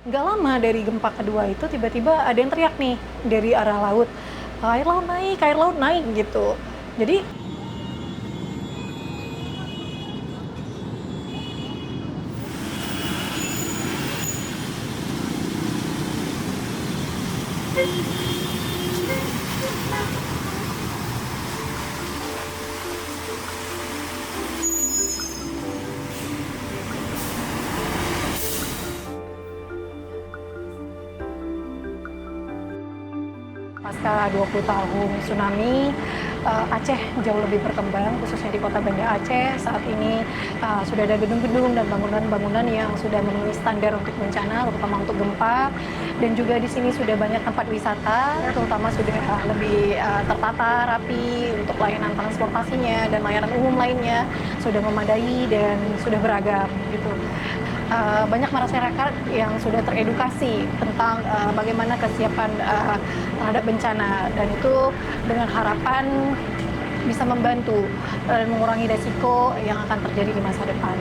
Nggak lama dari gempa kedua itu tiba-tiba ada yang teriak nih dari arah laut, air laut naik gitu. Jadi pasca 20 tahun tsunami, Aceh jauh lebih berkembang, khususnya di kota Banda Aceh. Saat ini sudah ada gedung-gedung dan bangunan-bangunan yang sudah memenuhi standar untuk bencana, terutama untuk gempa. Dan juga di sini sudah banyak tempat wisata, terutama sudah lebih tertata, rapi untuk layanan transportasinya dan layanan umum lainnya sudah memadai dan sudah beragam gitu. Banyak masyarakat yang sudah teredukasi tentang bagaimana kesiapan terhadap bencana, dan itu dengan harapan bisa membantu dan mengurangi resiko yang akan terjadi di masa depan.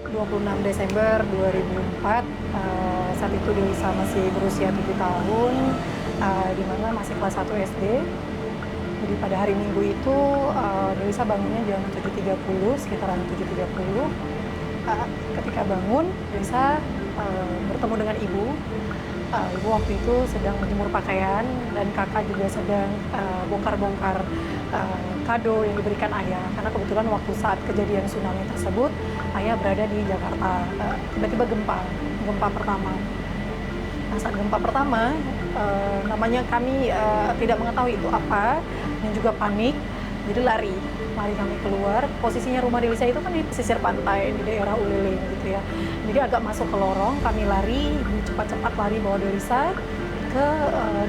26 Desember 2004, saat itu Delisa masih berusia 7 tahun, di mana masih kelas 1 SD. Jadi pada hari Minggu itu Delisa bangunnya jam 7.30, sekitaran 7.30. Ketika bangun, Delisa bertemu dengan ibu. Ibu waktu itu sedang menjemur pakaian dan kakak juga sedang bongkar-bongkar kado yang diberikan ayah. Karena kebetulan waktu saat kejadian tsunami tersebut, ayah berada di Jakarta. Tiba-tiba gempa pertama. Nah, saat gempa pertama, namanya kami tidak mengetahui itu apa, dan juga panik, jadi lari kami keluar. Posisinya rumah Delisa itu kan di pesisir pantai, di daerah Ulele gitu ya. Jadi agak masuk ke lorong, kami lari, cepat-cepat lari bawa Delisa ke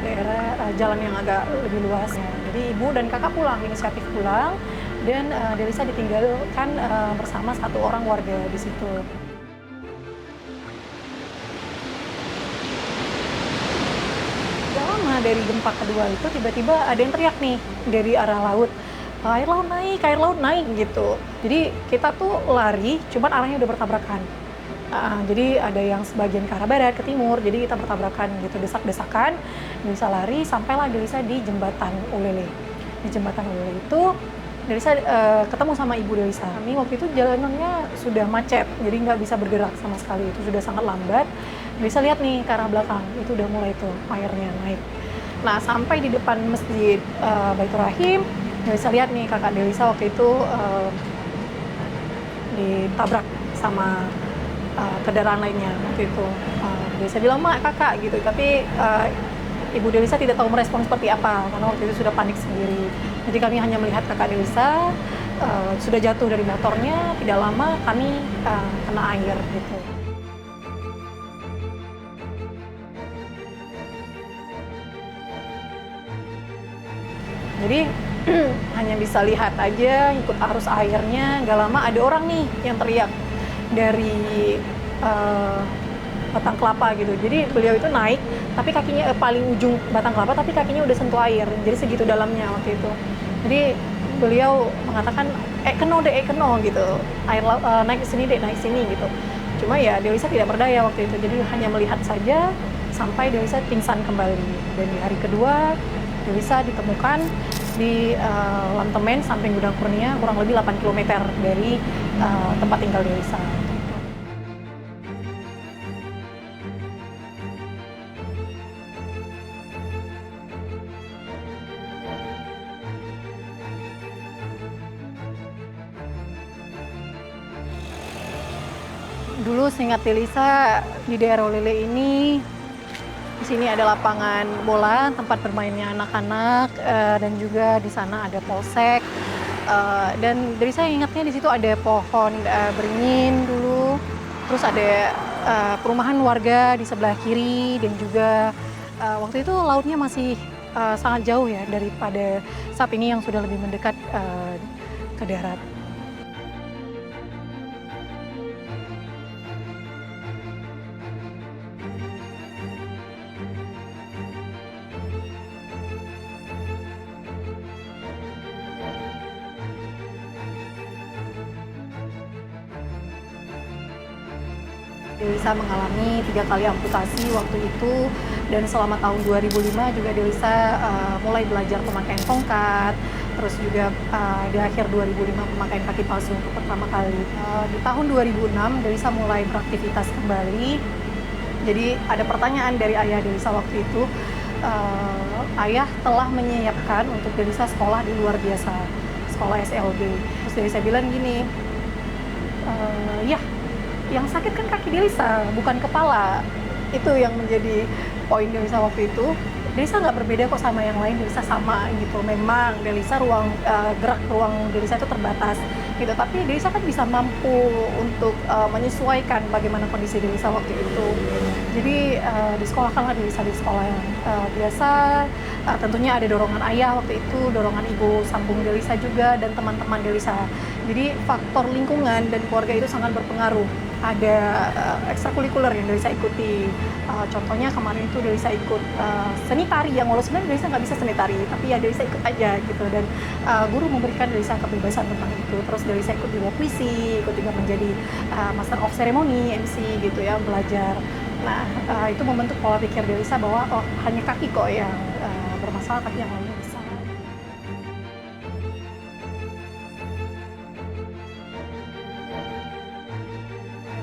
daerah jalan yang agak lebih luas. Jadi ibu dan kakak pulang, inisiatif pulang, dan Delisa ditinggalkan bersama satu orang warga di situ. Gak lama dari gempa kedua itu tiba-tiba ada yang teriak nih dari arah laut, air laut naik gitu. Jadi kita tuh lari, cuman arahnya udah bertabrakan. Jadi ada yang sebagian ke arah barat, ke timur, jadi kita bertabrakan gitu, desak-desakan. Delisa lari, sampailah Delisa di jembatan Ulele. Di jembatan Ulele itu Delisa ketemu sama ibu Delisa. Kami waktu itu jalanannya sudah macet, jadi nggak bisa bergerak sama sekali, itu sudah sangat lambat. Delisa lihat nih ke arah belakang, itu udah mulai tuh airnya naik. Nah, sampai di depan masjid Baitur Rahim, Delisa lihat nih kakak Delisa waktu itu ditabrak sama kendaraan lainnya waktu itu. Delisa bilang, "Mak, kakak," gitu. Tapi ibu Delisa tidak tahu merespon seperti apa, karena waktu itu sudah panik sendiri. Jadi kami hanya melihat kakak Delisa sudah jatuh dari motornya, tidak lama kami kena air gitu. Jadi hanya bisa lihat aja, ikut arus airnya. Gak lama ada orang nih yang teriak dari batang kelapa gitu. Jadi beliau itu naik, tapi kakinya paling ujung batang kelapa, tapi kakinya udah sentuh air. Jadi segitu dalamnya waktu itu. Jadi beliau mengatakan, keno gitu. Naik ke sini dek, naik sini gitu. Cuma ya Delisa tidak berdaya waktu itu. Jadi hanya melihat saja sampai Delisa pingsan kembali. Dan di hari kedua Delisa ditemukan di Lantemen, samping Gudang Kurnia, kurang lebih 8 km dari tempat tinggal Delisa. Dulu seingat Delisa, di daerah Ulele ini, di sini ada lapangan bola, tempat bermainnya anak-anak, dan juga di sana ada polsek. Dan dari saya ingatnya di situ ada pohon beringin dulu, terus ada perumahan warga di sebelah kiri, dan juga waktu itu lautnya masih sangat jauh ya daripada saat ini yang sudah lebih mendekat ke darat. Delisa mengalami 3 kali amputasi waktu itu, dan selama tahun 2005 juga Delisa mulai belajar pemakaian tongkat, terus juga di akhir 2005 pemakaian kaki palsu untuk pertama kali. Di tahun 2006 Delisa mulai beraktivitas kembali. Jadi ada pertanyaan dari ayah Delisa waktu itu, ayah telah menyiapkan untuk Delisa sekolah di luar biasa, sekolah SLB. Terus Delisa bilang gini, ya, yang sakit kan kaki Delisa, bukan kepala. Itu yang menjadi poin Delisa waktu itu. Delisa nggak berbeda kok sama yang lain, Delisa sama gitu. Memang Delisa gerak ruang Delisa itu terbatas gitu, tapi Delisa kan bisa mampu untuk menyesuaikan bagaimana kondisi Delisa waktu itu. Jadi disekolahkanlah Delisa di sekolah yang biasa. Tentunya ada dorongan ayah waktu itu, dorongan ibu sambung Delisa juga, dan teman-teman Delisa. Jadi faktor lingkungan dan keluarga itu sangat berpengaruh. Ada ekstrakurikuler yang Delisa ikuti. Contohnya kemarin itu Delisa ikut seni tari, yang walaupun sebenarnya Delisa nggak bisa seni tari, tapi ya Delisa ikut aja gitu. Dan guru memberikan Delisa kebebasan tentang itu. Terus Delisa ikut juga puisi, ikut juga menjadi Master of Ceremony, MC gitu ya, belajar. Nah, itu membentuk pola pikir Delisa bahwa oh, hanya kaki kok yang bermasalah, tapi yang lainnya bisa.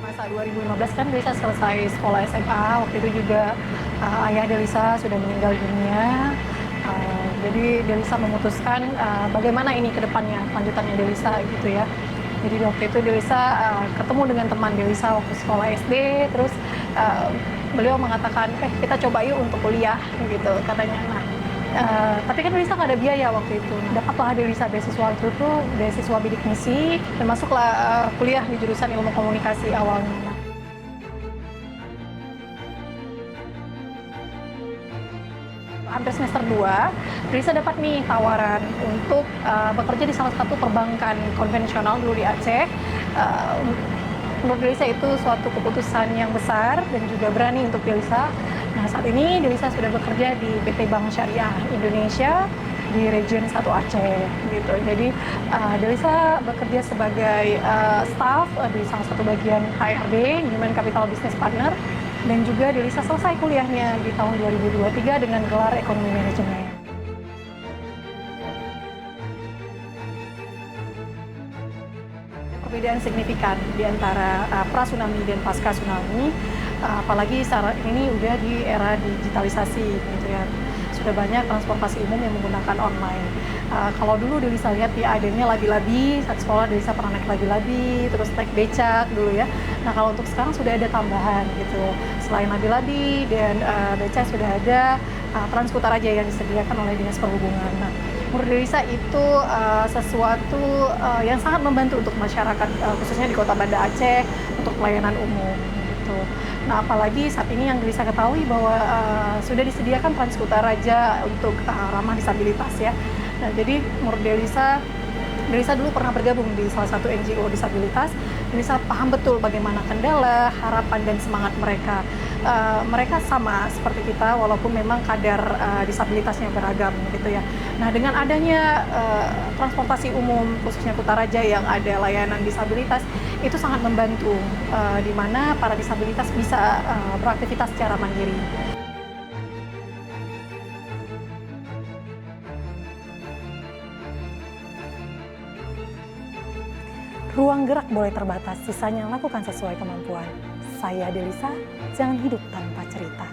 Masa 2015 kan Delisa selesai sekolah SMA, waktu itu juga ayah Delisa sudah meninggal dunia. Jadi Delisa memutuskan bagaimana ini ke depannya, lanjutannya Delisa gitu ya. Jadi waktu itu Delisa ketemu dengan teman Delisa waktu sekolah SD, terus beliau mengatakan, kita coba yuk untuk kuliah gitu katanya. Nah, tapi kan Delisa nggak ada biaya waktu itu. Dapatlah Delisa beasiswa itu tuh, beasiswa bidik misi, dan masuklah kuliah di jurusan ilmu komunikasi awalnya. Hampir semester 2, Delisa dapat nih tawaran untuk bekerja di salah satu perbankan konvensional dulu di Aceh. Menurut Delisa itu suatu keputusan yang besar dan juga berani untuk Delisa. Nah, saat ini Delisa sudah bekerja di PT Bank Syariah Indonesia di Region 1 Aceh gitu. Jadi Delisa bekerja sebagai staff di salah satu bagian HRD, Human Capital Business Partner, dan juga Delisa selesai kuliahnya di tahun 2023 dengan gelar Ekonomi Manajemen. Perbedaan signifikan di antara pra-tsunami dan pasca-tsunami, apalagi saat ini udah di era digitalisasi gitu ya. Sudah banyak transportasi umum yang menggunakan online. Kalau dulu Delisa lihat ya adanya labi-labi, saat sekolah Delisa pernah naik labi-labi, terus naik becak dulu ya. Nah, kalau untuk sekarang sudah ada tambahan gitu. Selain labi-labi dan becak sudah ada Transkutaraja yang disediakan oleh Dinas Perhubungan. Nah, menurut Delisa itu sesuatu yang sangat membantu untuk masyarakat, khususnya di Kota Banda Aceh, untuk pelayanan umum gitu. Nah, apalagi saat ini yang Delisa ketahui bahwa sudah disediakan Transkutaraja untuk ramah disabilitas ya. Nah, jadi menurut Delisa dulu pernah bergabung di salah satu NGO disabilitas. Delisa paham betul bagaimana kendala, harapan, dan semangat mereka. Mereka sama seperti kita, walaupun memang kadar disabilitasnya beragam gitu ya. Nah, dengan adanya transportasi umum, khususnya Kutaraja yang ada layanan disabilitas, itu sangat membantu, di mana para disabilitas bisa beraktivitas secara mandiri. Ruang gerak boleh terbatas, sisanya lakukan sesuai kemampuan. Saya Delisa, jangan hidup tanpa cerita.